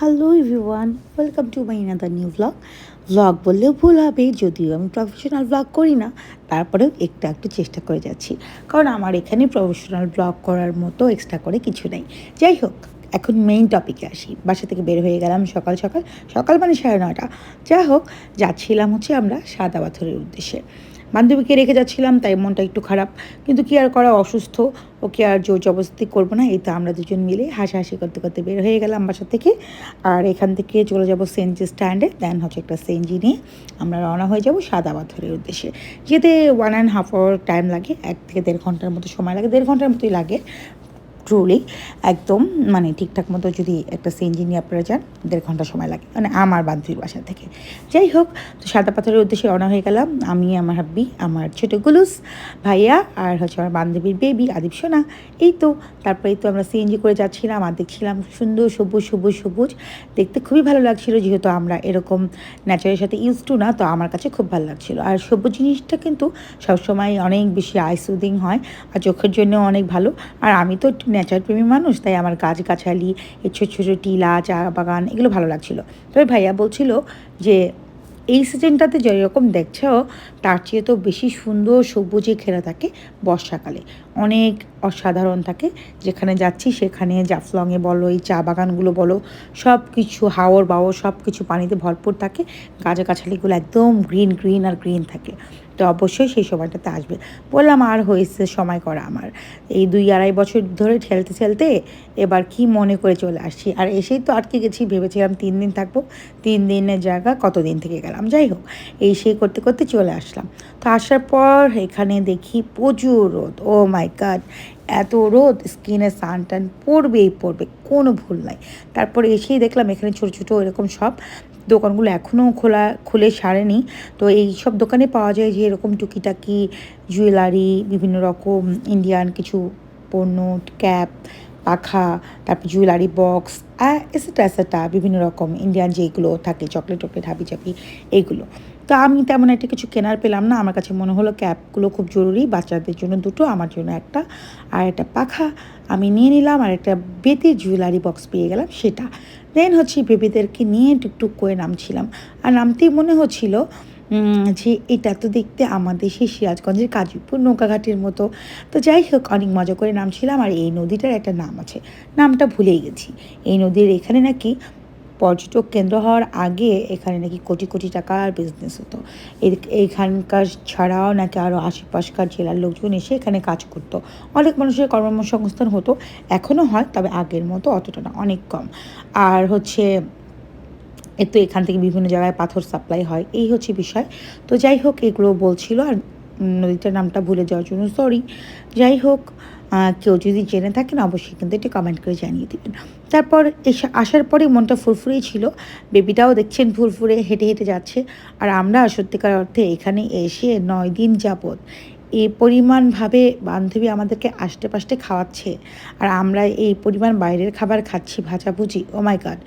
Hello everyone, welcome to my another new blog বললেও ভুল হবে, যদিও আমি প্রফেশনাল ব্লগ করি না, তারপরেও একটু চেষ্টা করে যাচ্ছি। কারণ আমার এখানে প্রফেশনাল ব্লগ করার মতো এক্সট্রা করে কিছু নেই। যাই হোক, এখন মেইন টপিকে আসি। বাসা থেকে বের হয়ে গেলাম সকাল সকাল, সকাল মানে 9:30। যাই হোক, যাচ্ছিলাম হচ্ছে আমরা সাদা পাথরের উদ্দেশ্যে। বান্ধবীকে রেখে যাচ্ছিলাম, তাই মনটা একটু খারাপ, কিন্তু কি আর করা, অসুস্থ, ওকে আর জোর জবরদস্তি করবো না। এই তো আমরা দুজন মিলে হাসাহাসি করতে করতে বের হয়ে গেলাম বাসা থেকে। আর এখান থেকে চলে যাব সিএনজি স্ট্যান্ডে, দেন হচ্ছে একটা সিএনজি নিয়ে আমরা রওনা হয়ে যাব সাদা পাথরের উদ্দেশ্যে। যেতে 1.5 আওয়ার টাইম লাগে, 1 থেকে 1.5 ঘন্টার মতো সময় লাগে, 1.5 ঘন্টার মতোই লাগে ট্রুলি। একদম মানে ঠিকঠাক মতো যদি একটা সিএনজি নিয়ে আপনারা যান, 1.5 ঘন্টা সময় লাগে, মানে আমার বান্ধবীর বাসা থেকে। যাই হোক, তো সাদা পাথরের উদ্দেশ্যে রওনা হয়ে গেলাম আমি, আমার হাব্বি, আমার ছোটো গুলুস ভাইয়া, আর হচ্ছে আমার বান্ধবীর বেবি আদিব সোনা। এই তো তারপরেই তো আমরা সিএনজি করে যাচ্ছিলাম আর দেখছিলাম সুন্দর সবুজ সবুজ সবুজ, দেখতে খুবই ভালো লাগছিল, যেহেতু আমরা এরকম ন্যাচারের সাথে ইউজ টু না, তো আমার কাছে খুব ভালো লাগছিল। আর সবুজ জিনিসটা কিন্তু সবসময় অনেক বেশি আই সুদিং হয় আর চোখের জন্য অনেক ভালো। আর আমি তো নেচার প্রেমী মানুষ, তাই আমার গাছগাছালি, এই ছোটো ছোটো টিলা, চা বাগান, এগুলো ভালো লাগছিল। তবে ভাইয়া বলছিল যে এই সিজনটাতে যেরকম দেখছো, তার চেয়ে তো বেশি সুন্দর সবুজে ঘেরা থাকে বর্ষাকালে, অনেক অসাধারণ থাকে। যেখানে যাচ্ছি সেখানে জাফলংয়ে বলো, এই চা বাগানগুলো বলো, সব কিছু হাওর বাওর সব কিছু পানিতে ভরপুর থাকে, গাছগাছালিগুলো একদম গ্রিন গ্রিন আর গ্রিন থাকে। তো অবশ্যই সেই সময়টাতে আসবে। বললাম আর হয়েছে সময় করা আমার, এই 2-2.5 বছর ধরে ঠেলতে ঠেলতে এবার কি মনে করে চলে আসছি। আর এসেই তো আটকে গেছি, ভেবেছিলাম 3 দিন থাকবো, 3 দিনের জায়গা কতদিন থেকে গেলাম। যাই হোক, এই সেই করতে করতে চলে আসলাম। তো আসার পর এখানে দেখি প্রচুর রোদ, ও মাই গড, এত রোদ, স্কিনে সান টান পড়বেই পড়বে, কোনো ভুল নাই। তারপরে এসেই দেখলাম এখানে ছোটো ছোটো এরকম সব দোকানগুলো এখনও খুলে সারেনি। তো এই সব দোকানে পাওয়া যায় যে এরকম টুকিটাকি জুয়েলারি, বিভিন্ন রকম ইন্ডিয়ান কিছু পণ্য, ক্যাপ, পাখা, তারপর জুয়েলারি বক্স, এসেটা বিভিন্ন রকম ইন্ডিয়ান যেগুলো থাকে, চকলেট টকলেট হাবিজাবি, এইগুলো। তো আমি তেমন একটা কিছু কেনার পেলাম না। আমার কাছে মনে হলো ক্যাপগুলো খুব জরুরি, বাচ্চাদের জন্য 2টো, আমার জন্য একটা, আর একটা পাখা আমি নিয়ে নিলাম, আর একটা বেতের জুয়েলারি বক্স পেয়ে গেলাম সেটা। দেন হচ্ছে বেবিদেরকে নিয়ে টুকটুক করে নামছিলাম। আর নামতেই মনে হচ্ছিল যে এটা তো দেখতে আমাদের সেই সিরাজগঞ্জের কাজীপুর নৌকাঘাটের মতো। তো যাই হোক, অনেক মজা করে নামছিলাম। আর এই নদীটার একটা নাম আছে, নামটা ভুলেই গেছি। এই নদীর এখানে নাকি পর্যটক কেন্দ্র হওয়ার আগে এখানে নাকি কোটি কোটি টাকার বিজনেস হতো। এইখানকার ছাড়াও নাকি আরও আশেপাশকার জেলার লোকজন এসে এখানে কাজ করতো, অনেক মানুষের কর্মসংস্থান হতো। এখনও হয়, তবে আগের মতো অতটা না, অনেক কম। আর হচ্ছে তো এখান থেকে বিভিন্ন জায়গায় পাথর সাপ্লাই হয়, এই হচ্ছে বিষয়। তো যাই হোক, এগুলো বলছিল। আর নদীটার নামটা ভুলে যাওয়ার জন্য সরি। যাই হোক, কেউ যদি জেনে থাকেন অবশ্যই কিন্তু একটু কমেন্ট করে জানিয়ে দেবেন। তারপর আসার পরে মনটা ফুরফুরেই ছিল, বেবিটাও দেখছেন ফুরফুরে হেঁটে হেঁটে যাচ্ছে। আর আমরা সত্যিকার অর্থে এখানে এসে 9 দিন যাবৎ এই পরিমাণভাবে বান্ধবী আমাদেরকে আষ্টে পাষ্টে খাওয়াচ্ছে, আর আমরা এই পরিমাণ বাইরের খাবার খাচ্ছি, ভাজাভুজি, ও মাই গড,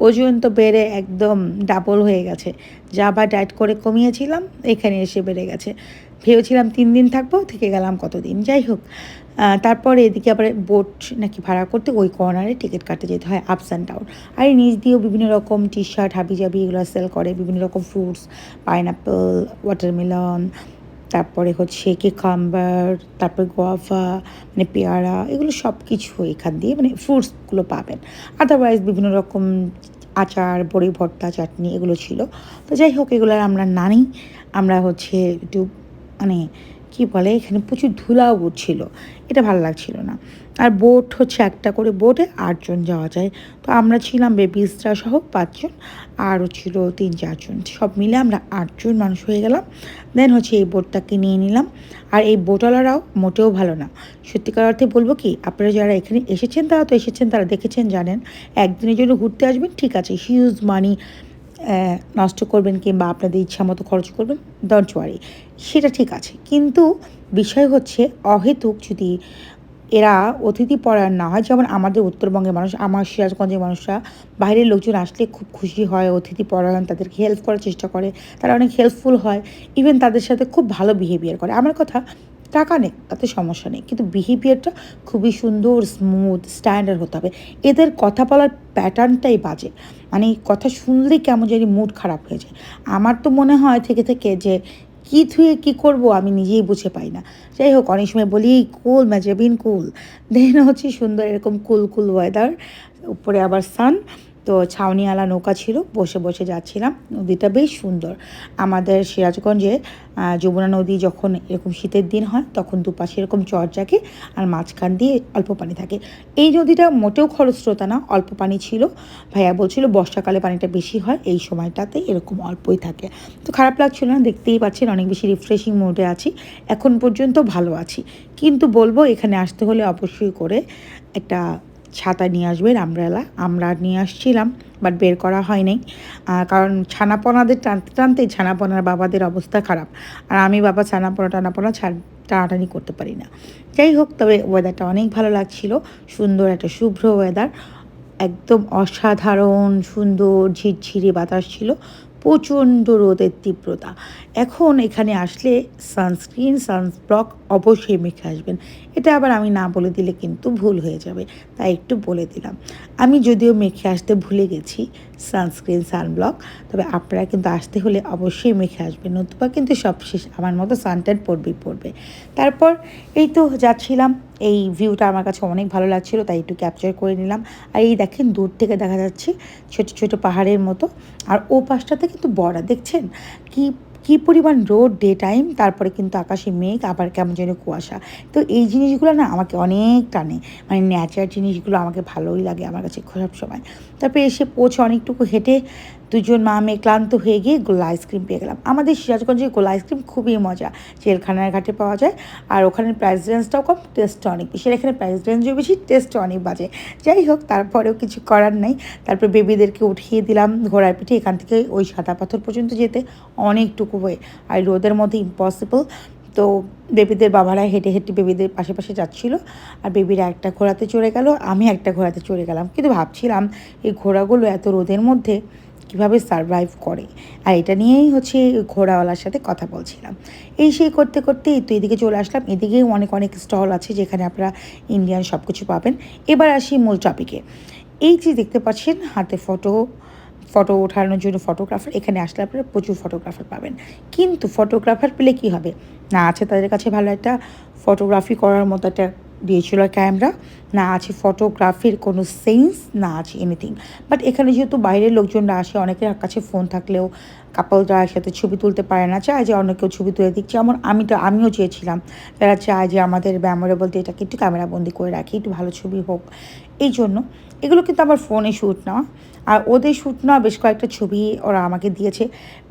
ওজন তো বেড়ে একদম ডাবল হয়ে গেছে। যা বা ডায়েট করে কমিয়েছিলাম, এখানে এসে বেড়ে গেছে। ভেবেছিলাম 3 দিন থাকবো, থেকে গেলাম কতদিন। যাই হোক, তারপরে এদিকে আবার বোট নাকি ভাড়া করতে ওই কর্নারে টিকিট কাটতে যেতে হয়, আপস অ্যান্ড ডাউন। আর এই নিচ দিয়েও বিভিন্ন রকম টি শার্ট হাবিজাবি এগুলো সেল করে, বিভিন্ন রকম ফ্রুটস, পাইনঅ্যাপেল, ওয়াটারমেলন, তারপরে হচ্ছে কিউকাম্বার, তারপরে গোয়াভা, মানে পেয়ারা, এগুলো সব কিছু এখান দিয়ে মানে ফ্রুটসগুলো পাবেন। আদারওয়াইজ বিভিন্ন রকম আচার, বড়ি ভর্তা, চাটনি, এগুলো ছিল। তো যাই হোক, এগুলো আর আমরা না নিই। আমরা হচ্ছে একটু মানে কী বলে, এখানে প্রচুর ধুলাও উঠছিল, এটা ভালো লাগছিল না। আর বোট হচ্ছে একটা করে বোটে 8 জন যাওয়া যায়। তো আমরা ছিলাম বেবিসরা সহ 5 জন, আরও ছিল 3-4 জন, সব মিলে আমরা 8 জন মানুষ হয়ে গেলাম। দেন হচ্ছে এই বোটটাকে নিয়ে নিলাম। আর এই বোটওয়ালারাও মোটেও ভালো না, সত্যিকার অর্থে বলবো কি, আপনারা যারা এখানে এসেছেন তারা তো এসেছেন, তারা দেখেছেন, জানেন। একদিনের জন্য ঘুরতে আসবেন, ঠিক আছে, হিউজ মানি নষ্ট করবেন কিংবা আপনাদের ইচ্ছা মতো খরচ করবেন, ডোন্ট ওয়ারি, সেটা ঠিক আছে। কিন্তু বিষয় হচ্ছে অহেতুক যদি এরা অতিথি পরায়ণ না হয়, যেমন আমাদের উত্তরবঙ্গের মানুষ, আমার সিরাজগঞ্জের মানুষরা বাইরের লোকজন আসলে খুব খুশি হয়, অতিথি পরায়ণ, তাদেরকে হেল্প করার চেষ্টা করে, তারা অনেক হেল্পফুল হয়, ইভেন তাদের সাথে খুব ভালো বিহেভিয়ার করে। আমার কথা, টাকা নেই, তাতে সমস্যা নেই, কিন্তু বিহেভিয়ারটা খুবই সুন্দর, স্মুথ, স্ট্যান্ডার্ড হতে হবে। এদের কথা বলার প্যাটার্নটাই বাজে। মানে কথা শুনলেই কেমন জানি মুড খারাপ হয়ে যায়। আমার তো মনে হয় থেকে থেকে যে কী থুয়ে কী করব আমি নিজেই বুঝে পাই না। যাই হোক, অনেক সময় বলি কুল মেজাবিন কুল, দেন হচ্ছে সুন্দর এরকম কুল কুল ওয়েদার, উপরে আবার সান। তো ছাউনিওয়ালা নৌকা ছিল, বসে বসে যাচ্ছিলাম। নদীটা বেশ সুন্দর। আমাদের সিরাজগঞ্জে যমুনা নদী যখন এরকম শীতের দিন হয় তখন দুপাশে এরকম চর জাগে আর মাঝখান দিয়ে অল্প পানি থাকে। এই নদীটা মোটেও খরস্রোতা না, অল্প পানি ছিল। ভাইয়া বলছিল বর্ষাকালে পানিটা বেশি হয়, এই সময়টাতে এরকম অল্পই থাকে। তো খারাপ লাগছিল না, দেখতেই পাচ্ছেন অনেক বেশি রিফ্রেশিং মোডে আছি। এখন পর্যন্ত ভালো আছি, কিন্তু বলবো এখানে আসতে হলে অবশ্যই করে একটা ছাতা নিয়ে আসবেন, আমব্রেলা। আমরা নিয়ে আসছিলাম, বাট বের করা হয় নাই, কারণ ছানাপোনাদের টানতে টানতে ছানাপোনার বাবাদের অবস্থা খারাপ। আর আমি বাবা ছানাপোনা টানাপোনা টানাটানি করতে পারি না। যাই হোক, তবে ওয়েদারটা অনেক ভালো লাগছিল, সুন্দর একটা শুভ্র ওয়েদার, একদম অসাধারণ সুন্দর ঝিরঝিরে বাতাস ছিল, প্রচণ্ড রোদের তীব্রতা। এখন এখানে আসলে সানস্ক্রিন, সানব্লক অবশ্যই মেখে আসবেন। এটা আবার আমি না বলে দিলে কিন্তু ভুল হয়ে যাবে, তাই একটু বলে দিলাম। আমি যদিও মেখে আসতে ভুলে গেছি সানস্ক্রিন, সানব্লক, তবে আপনারা কিন্তু আসতে হলে অবশ্যই মেখে আসবেন, নতুবা কিন্তু সব শেষ, আমার মতো সানট্যান পড়বে। তারপর এই তো যাচ্ছিলাম, এই ভিউটা আমার কাছে অনেক ভালো লাগছিল, তাই একটু ক্যাপচার করে নিলাম। আর এই দেখেন দূর থেকে দেখা যাচ্ছে ছোট ছোট পাহাড়ের মতো, আর ও পাশটাতে কিন্তু বর্ডার দেখছেন কি কী পরিমাণ রোদ ডে টাইম, তারপরে কিন্তু আকাশে মেঘ, আবার কেমন যেন কুয়াশা। তো এই জিনিসগুলো না আমাকে অনেক টানে, মানে ন্যাচারাল জিনিসগুলো আমাকে ভালোই লাগে আমার কাছে সব সময়। তারপরে এসে পৌঁছে অনেকটুকু হেঁটে দুজন মা মেয়ে ক্লান্ত হয়ে গিয়ে গোলা আইসক্রিম পেয়ে গেলাম। আমাদের সিরাজগঞ্জে গোলা আইসক্রিম খুবই মজা, জেলখানার ঘাটে পাওয়া যায়। আর ওখানের প্রাইস রেঞ্জটাও কম, টেস্টটা অনেক বেশি। এখানে প্রাইস রেঞ্জও বেশি, টেস্টও অনেক বাজে। যাই হোক, তারপরেও কিছু করার নেই। তারপর বেবিদেরকে উঠিয়ে দিলাম ঘোড়ার পিঠে, এখান থেকে ওই সাদা পাথর পর্যন্ত যেতে অনেকটুকু হয়ে, আর রোদের মধ্যে ইম্পসিবল। তো বেবিদের বাবারা হেঁটে হেঁটে বেবিদের পাশে পাশে যাচ্ছিলো, আর বেবিরা একটা ঘোড়াতে চড়ে গেল, আমি একটা ঘোড়াতে চড়ে গেলাম। কিন্তু ভাবছিলাম এই ঘোড়াগুলো এত রোদের মধ্যে কীভাবে সারভাইভ করে, আর এটা নিয়েই হচ্ছে ঘোড়াওয়ালার সাথে কথা বলছিলাম। এই সেই করতে করতে তো এদিকে চলে আসলাম। এদিকেও অনেক অনেক স্টল আছে যেখানে আপনারা ইন্ডিয়ান সব কিছু পাবেন। এবার আসি মূল টপিকে। এই যে দেখতে পাচ্ছেন হাতে ফটো ওঠানোর জন্য ফটোগ্রাফার, এখানে আসলে আপনারা প্রচুর ফটোগ্রাফার পাবেন। কিন্তু ফটোগ্রাফার পেলে কী হবে, না আছে তাদের কাছে ভালো একটা ফটোগ্রাফি করার মতো একটা ডিএসএলআর ক্যামেরা, না আছে ফটোগ্রাফির কোনো সেন্স, না আছে এনিথিং। বাট এখানে যেহেতু বাইরের লোকজনরা আসে, অনেকের কাছে ফোন থাকলেও কাপলরা একসাথে ছবি তুলতে পারে না, চায় যে অন্য কেউ ছবি তুলে দিক, যেমন আমিও চেয়েছিলাম, যারা চায় যে আমাদের মেমোরেবল ডেটাকে একটু ক্যামেরাবন্দি করে রাখি, একটু ভালো ছবি হোক। এই জন্য এগুলো কিন্তু আমার ফোনে শ্যুট নেওয়া, আর ওদের শ্যুট নেওয়া বেশ কয়েকটা ছবি ওরা আমাকে দিয়েছে।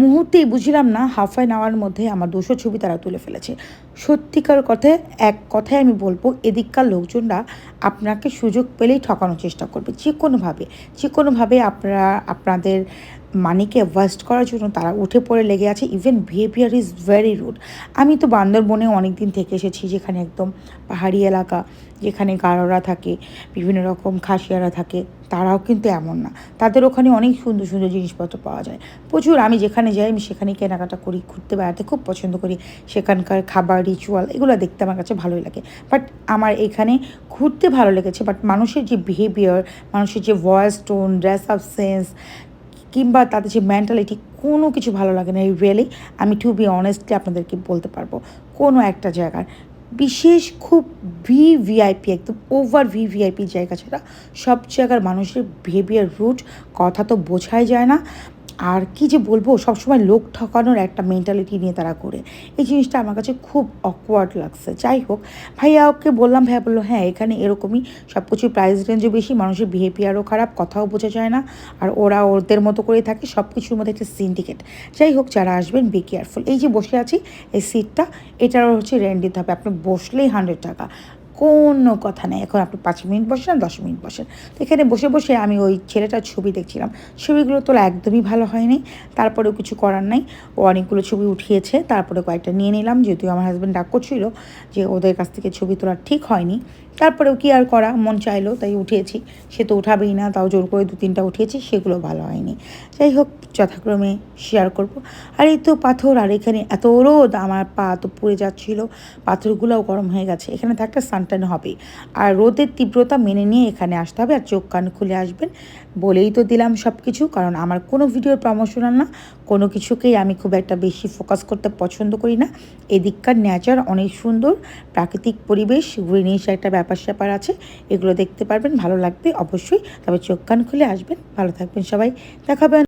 মুহূর্তেই বুঝলাম না, হাফ অ্যান আওয়ার মধ্যে আমার 200 ছবি তারা তুলে ফেলেছে। সত্যিকার কথায় এক কথায় আমি বলবো, এদিককার লোকজনরা আপনাকে সুযোগ পেলেই ঠকানোর চেষ্টা করবে, যে কোনোভাবে আপনারা আপনাদের মানিকে ওয়েস্ট করার জন্য তারা উঠে পড়ে লেগে আছে। Even behaviour is very rude. আমি তো বান্দরবনে অনেক দিন থেকে এসেছি, যেখানে একদম পাহাড়ি এলাকা, যেখানে গারোরা থাকে, বিভিন্ন রকম খাসিয়ারা থাকে, তারাও কিন্তু এমন না। তাদের ওখানে অনেক সুন্দর সুন্দর জিনিসপত্র পাওয়া যায় প্রচুর। আমি যেখানে যাই আমি সেখানে কেনাকাটা করি, ঘুরতে বেড়াতে খুব পছন্দ করি। সেখানকার খাবার, রিচুয়াল, এগুলো দেখতে আমার কাছে ভালোই লাগে। বাট আমার এখানে ঘুরতে ভালো লেগেছে, বাট মানুষের যে বিহেভিয়ার, মানুষের যে voice tone, dress up sense, কিংবা তাদের যে মেন্টালিটি, কোনো কিছু ভালো লাগে না রিয়েলি। আমি টু বি অনেস্টলি আপনাদেরকে বলতে পারবো, কোনো একটা জায়গার বিশেষ খুব ভিভিআইপি, একদম ওভার ভিভিআইপি জায়গা ছাড়া সব জায়গার মানুষের বিহেভিয়ার রুট, কথা তো বোঝাই যায় না। আর কি যে বলবো, সবসময় লোক ঠকানোর একটা মেন্টালিটি নিয়ে তারা করে। এই জিনিসটা আমার কাছে খুব অকওয়ার্ড লাগছে। যাই হোক, ভাইয়া ওকে বললাম, ভাইয়া বললো হ্যাঁ এখানে এরকমই সব কিছুর প্রাইস রেঞ্জও বেশি, মানুষের বিহেভিয়ারও খারাপ, কথাও বোঝা যায় না, আর ওরা ওদের মতো করে থাকে, সব কিছুর মধ্যে একটা সিন্ডিকেট। যাই হোক, যারা আসবেন বি কেয়ারফুল। এই যে বসে আছি এই সিটটা, এটারও হচ্ছে রেন্ট দিতে হবে, আপনি বসলেই 100 টাকা। কোনো কথা নেই, এখন আপনি 5 মিনিট বসেন আর 10 মিনিট বসেন। তো এখানে বসে বসে আমি ওই ছেলেটার ছবি দেখছিলাম। ছবিগুলো তোলা একদমই ভালো হয়নি, তারপরেও কিছু করার নাই। ও অনেকগুলো ছবি উঠিয়েছে, তারপরে কয়েকটা নিয়ে নিলাম, যেহেতু আমার হাজব্যান্ড ডাক করছিল যে ওদের কাছ থেকে ছবি তোলা ঠিক হয়নি। তারপরেও কি আর করা, মন চাইলো তাই উঠিয়েছি। সে তো উঠাবেই না, তাও জোর করে 2-3টা উঠিয়েছি, সেগুলো ভালো হয়নি। যাই হোক, যথাক্রমে শেয়ার করব। আর এই তো পাথর, আর এখানে এত রোদ, আমার পা তো পুড়ে যাচ্ছিলো, পাথরগুলোও গরম হয়ে গেছে। এখানে থাকলে সানটান হবে, আর রোদের তীব্রতা মেনে নিয়ে এখানে আসতে হবে, আর চোখ কান খুলে আসবেন। বলেই তো দিলাম সব কিছু, কারণ আমার কোনো ভিডিওর প্রমোশনাল না, কোনো কিছুকেই আমি খুব একটা বেশি ফোকাস করতে পছন্দ করি না। এদিককার নেচার অনেক সুন্দর, প্রাকৃতিক পরিবেশ, গ্রিনিশ একটা ব্যাপার স্যাপার আছে, এগুলো দেখতে পারবেন, ভালো লাগবে অবশ্যই। তবে চোখ কান খুলে আসবেন। ভালো থাকবেন সবাই, দেখা হবে